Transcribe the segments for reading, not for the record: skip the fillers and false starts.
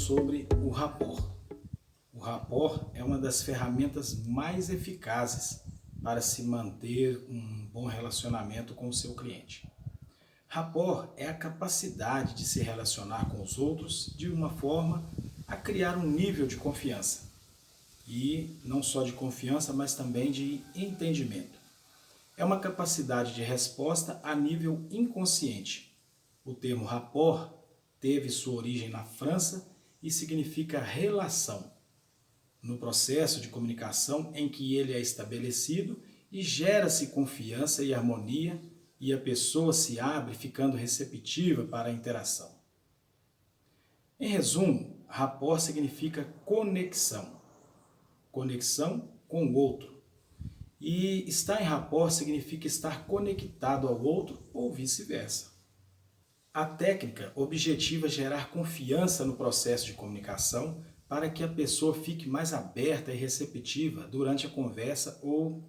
sobre o rapport. O rapport é uma das ferramentas mais eficazes para se manter um bom relacionamento com o seu cliente. Rapport é a capacidade de se relacionar com os outros de uma forma a criar um nível de confiança. E não só de confiança, mas também de entendimento. É uma capacidade de resposta a nível inconsciente. O termo rapport teve sua origem na França e significa relação, no processo de comunicação em que ele é estabelecido e gera-se confiança e harmonia e a pessoa se abre ficando receptiva para a interação. Em resumo, rapport significa conexão, conexão com o outro. E estar em rapport significa estar conectado ao outro ou vice-versa. A técnica objetiva gerar confiança no processo de comunicação para que a pessoa fique mais aberta e receptiva durante a conversa ou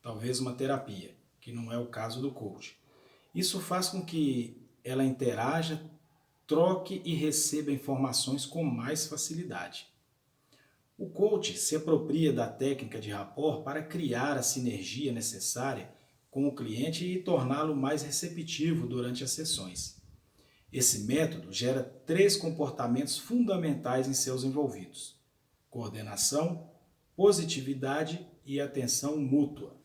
talvez uma terapia, que não é o caso do coach. Isso faz com que ela interaja, troque e receba informações com mais facilidade. O coach se apropria da técnica de rapport para criar a sinergia necessária com o cliente e torná-lo mais receptivo durante as sessões. Esse método gera 3 comportamentos fundamentais em seus envolvidos: coordenação, positividade e atenção mútua.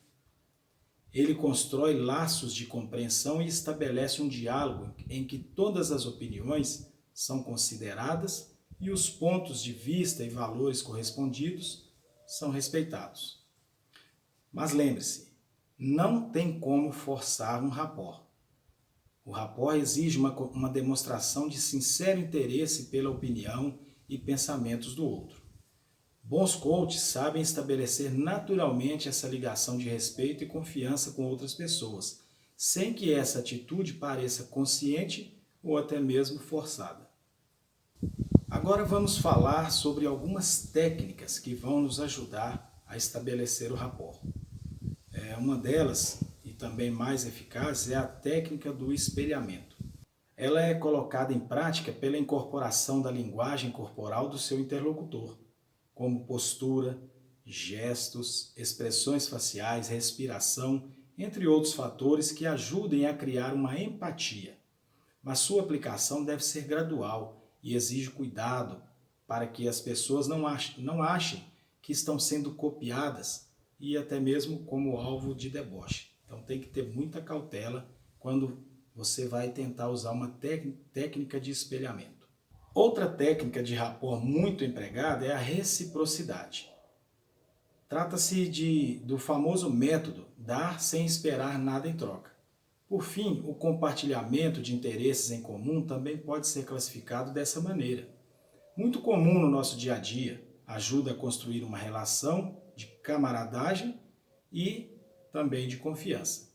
Ele constrói laços de compreensão e estabelece um diálogo em que todas as opiniões são consideradas e os pontos de vista e valores correspondidos são respeitados. Mas lembre-se, não tem como forçar um rapport. O rapport exige uma demonstração de sincero interesse pela opinião e pensamentos do outro. Bons coaches sabem estabelecer naturalmente essa ligação de respeito e confiança com outras pessoas, sem que essa atitude pareça consciente ou até mesmo forçada. Agora vamos falar sobre algumas técnicas que vão nos ajudar a estabelecer o rapport. Uma delas, e também mais eficaz, é a técnica do espelhamento. Ela é colocada em prática pela incorporação da linguagem corporal do seu interlocutor, como postura, gestos, expressões faciais, respiração, entre outros fatores que ajudem a criar uma empatia. Mas sua aplicação deve ser gradual e exige cuidado para que as pessoas não achem que estão sendo copiadas e até mesmo como alvo de deboche. Então tem que ter muita cautela quando você vai tentar usar uma técnica de espelhamento. Outra técnica de rapport muito empregada é a reciprocidade. Trata-se do famoso método dar sem esperar nada em troca. Por fim, o compartilhamento de interesses em comum também pode ser classificado dessa maneira. Muito comum no nosso dia a dia, ajuda a construir uma relação de camaradagem e também de confiança.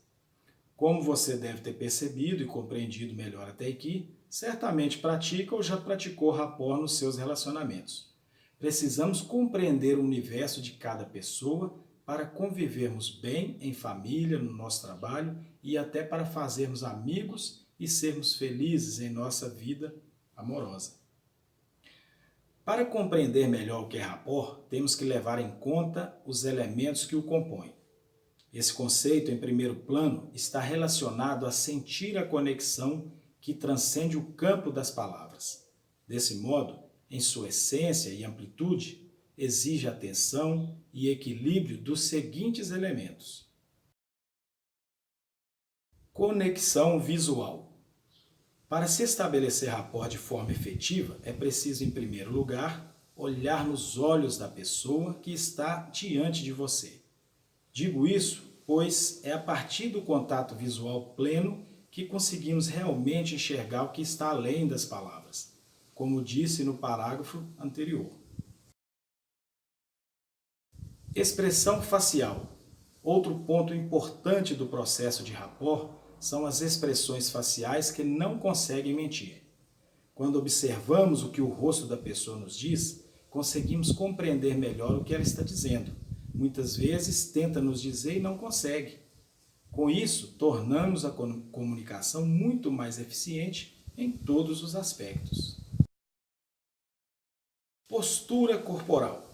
Como você deve ter percebido e compreendido melhor até aqui, certamente pratica ou já praticou rapport nos seus relacionamentos. Precisamos compreender o universo de cada pessoa para convivermos bem em família, no nosso trabalho e até para fazermos amigos e sermos felizes em nossa vida amorosa. Para compreender melhor o que é rapport, temos que levar em conta os elementos que o compõem. Esse conceito, em primeiro plano, está relacionado a sentir a conexão que transcende o campo das palavras. Desse modo, em sua essência e amplitude, exige atenção e equilíbrio dos seguintes elementos. Conexão visual. Para se estabelecer rapport de forma efetiva, é preciso, em primeiro lugar, olhar nos olhos da pessoa que está diante de você. Digo isso, pois é a partir do contato visual pleno que conseguimos realmente enxergar o que está além das palavras, como disse no parágrafo anterior. Expressão facial. Outro ponto importante do processo de rapport são as expressões faciais que não conseguem mentir. Quando observamos o que o rosto da pessoa nos diz, conseguimos compreender melhor o que ela está dizendo. Muitas vezes tenta nos dizer e não consegue. Com isso, tornamos a comunicação muito mais eficiente em todos os aspectos. Postura corporal.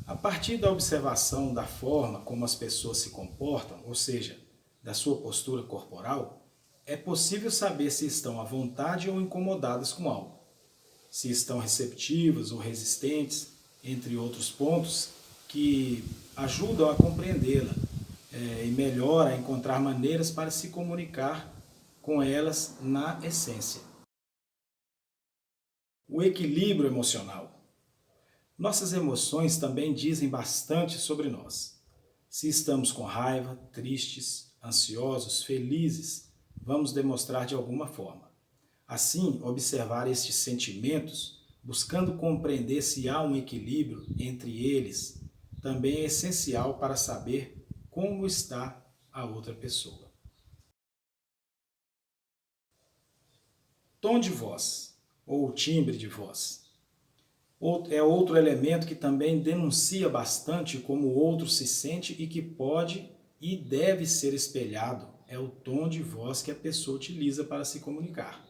A partir da observação da forma como as pessoas se comportam, ou seja, da sua postura corporal, é possível saber se estão à vontade ou incomodadas com algo, se estão receptivas ou resistentes, entre outros pontos que ajudam a compreendê-la e melhor a encontrar maneiras para se comunicar com elas na essência. O equilíbrio emocional. Nossas emoções também dizem bastante sobre nós. Se estamos com raiva, tristes, ansiosos, felizes, vamos demonstrar de alguma forma. Assim, observar estes sentimentos, buscando compreender se há um equilíbrio entre eles, também é essencial para saber como está a outra pessoa. Tom de voz, ou timbre de voz. É outro elemento que também denuncia bastante como o outro se sente e que pode e deve ser espelhado. É o tom de voz que a pessoa utiliza para se comunicar.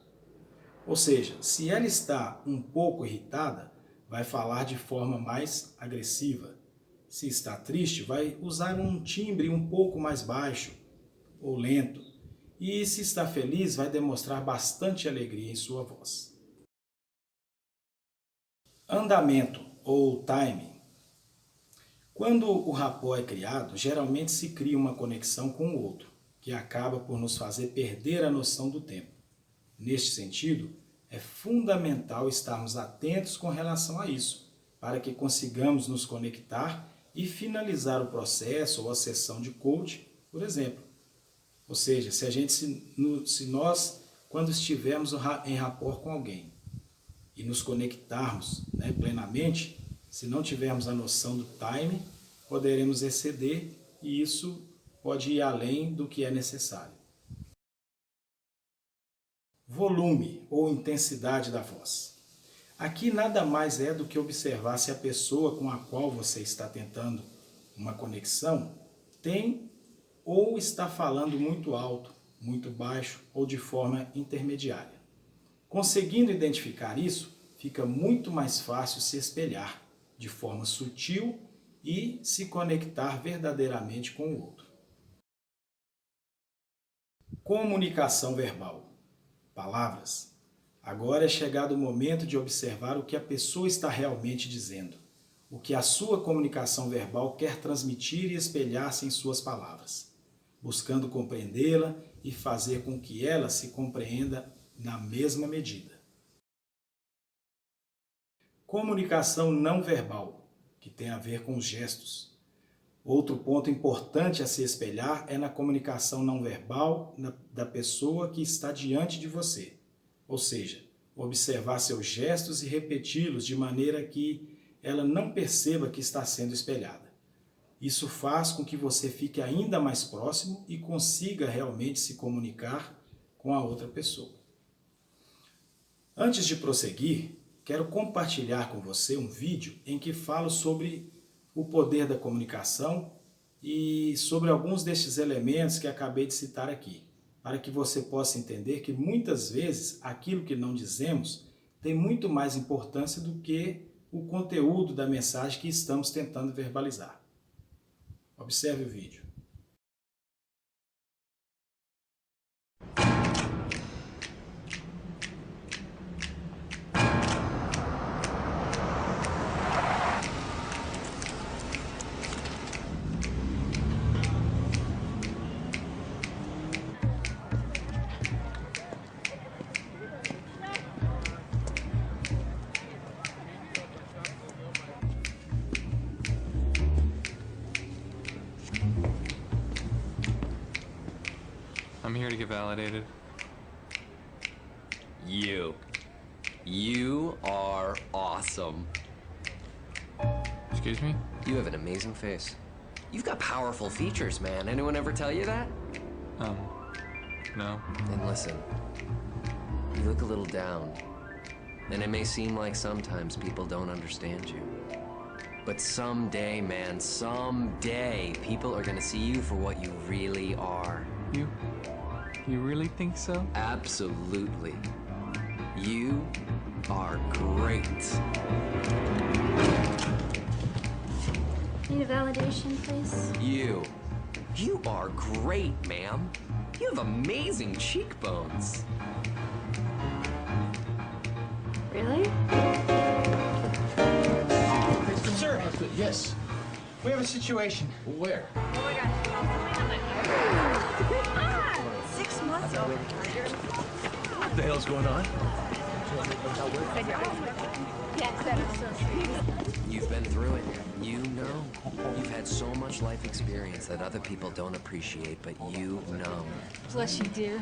Ou seja, se ela está um pouco irritada, vai falar de forma mais agressiva. Se está triste, vai usar um timbre um pouco mais baixo ou lento. E se está feliz, vai demonstrar bastante alegria em sua voz. Andamento ou timing. Quando o rapport é criado, geralmente se cria uma conexão com o outro, que acaba por nos fazer perder a noção do tempo. Neste sentido, é fundamental estarmos atentos com relação a isso, para que consigamos nos conectar e finalizar o processo ou a sessão de coaching, por exemplo. Ou seja, se nós, quando estivermos em rapport com alguém, e nos conectarmos plenamente, se não tivermos a noção do time, poderemos exceder e isso pode ir além do que é necessário. Volume ou intensidade da voz. Aqui nada mais é do que observar se a pessoa com a qual você está tentando uma conexão tem ou está falando muito alto, muito baixo ou de forma intermediária. Conseguindo identificar isso, fica muito mais fácil se espelhar de forma sutil e se conectar verdadeiramente com o outro. Comunicação verbal. Palavras. Agora é chegado o momento de observar o que a pessoa está realmente dizendo, o que a sua comunicação verbal quer transmitir e espelhar-se em suas palavras, buscando compreendê-la e fazer com que ela se compreenda na mesma medida. Comunicação não verbal, que tem a ver com os gestos. Outro ponto importante a se espelhar é na comunicação não verbal da pessoa que está diante de você. Ou seja, observar seus gestos e repeti-los de maneira que ela não perceba que está sendo espelhada. Isso faz com que você fique ainda mais próximo e consiga realmente se comunicar com a outra pessoa. Antes de prosseguir, quero compartilhar com você um vídeo em que falo sobre o poder da comunicação e sobre alguns destes elementos que acabei de citar aqui, para que você possa entender que muitas vezes aquilo que não dizemos tem muito mais importância do que o conteúdo da mensagem que estamos tentando verbalizar. Observe o vídeo. I'm here to get validated. You are awesome. Excuse me? You have an amazing face. You've got powerful features, man. Anyone ever tell you that? No. Then listen. You look a little down. And it may seem like sometimes people don't understand you. But someday, man, someday, people are gonna see you for what you really are. You really think so? Absolutely. You are great. Need a validation, please? You are great, ma'am. You have amazing cheekbones. Really? Sir, yes. We have a situation. Where? Oh my gosh. 6 months old. What the hell's going on? Yes, that is so sweet. You've been through it. You know. You've had so much life experience that other people don't appreciate, but you know. Bless you, dear.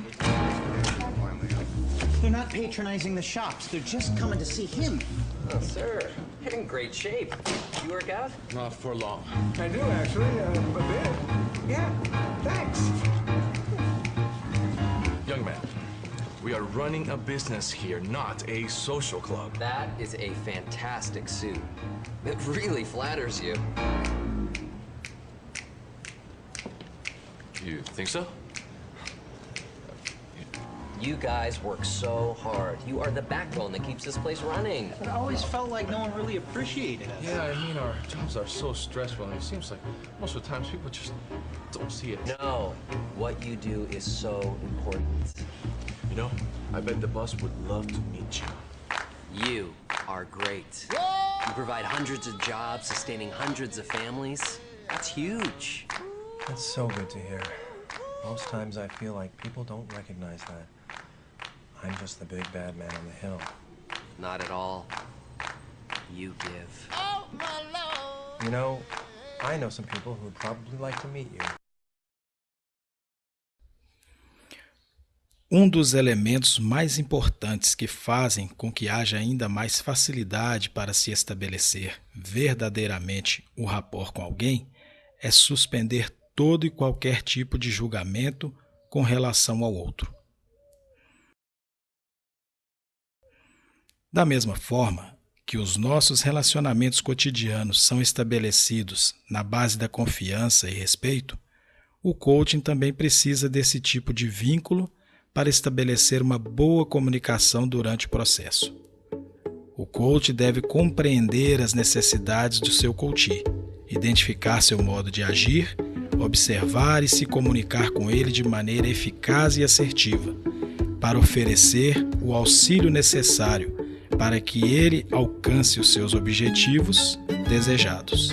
They're not patronizing the shops. They're just coming to see him. Oh, sir, you're in great shape. You work out? Not for long. I do, actually, a bit. Yeah, thanks. Young man, we are running a business here, not a social club. That is a fantastic suit. It really flatters you. You think so? You guys work so hard. You are the backbone that keeps this place running. It always felt like no one really appreciated us. Yeah, I mean, our jobs are so stressful, and it seems like most of the times people just don't see it. No, what you do is so important. You know, I bet the boss would love to meet you. You are great. You provide hundreds of jobs, sustaining hundreds of families. That's huge. That's so good to hear. Most times I feel like people don't recognize that. I'm just the big bad man on the hill. Not at all. You give. You know, I know some people who would probably like to meet you. Um dos elementos mais importantes que fazem com que haja ainda mais facilidade para se estabelecer verdadeiramente o rapport com alguém é suspender todo e qualquer tipo de julgamento com relação ao outro. Da mesma forma que os nossos relacionamentos cotidianos são estabelecidos na base da confiança e respeito, o coaching também precisa desse tipo de vínculo para estabelecer uma boa comunicação durante o processo. O coach deve compreender as necessidades do seu coachee, identificar seu modo de agir, observar e se comunicar com ele de maneira eficaz e assertiva, para oferecer o auxílio necessário para que ele alcance os seus objetivos desejados.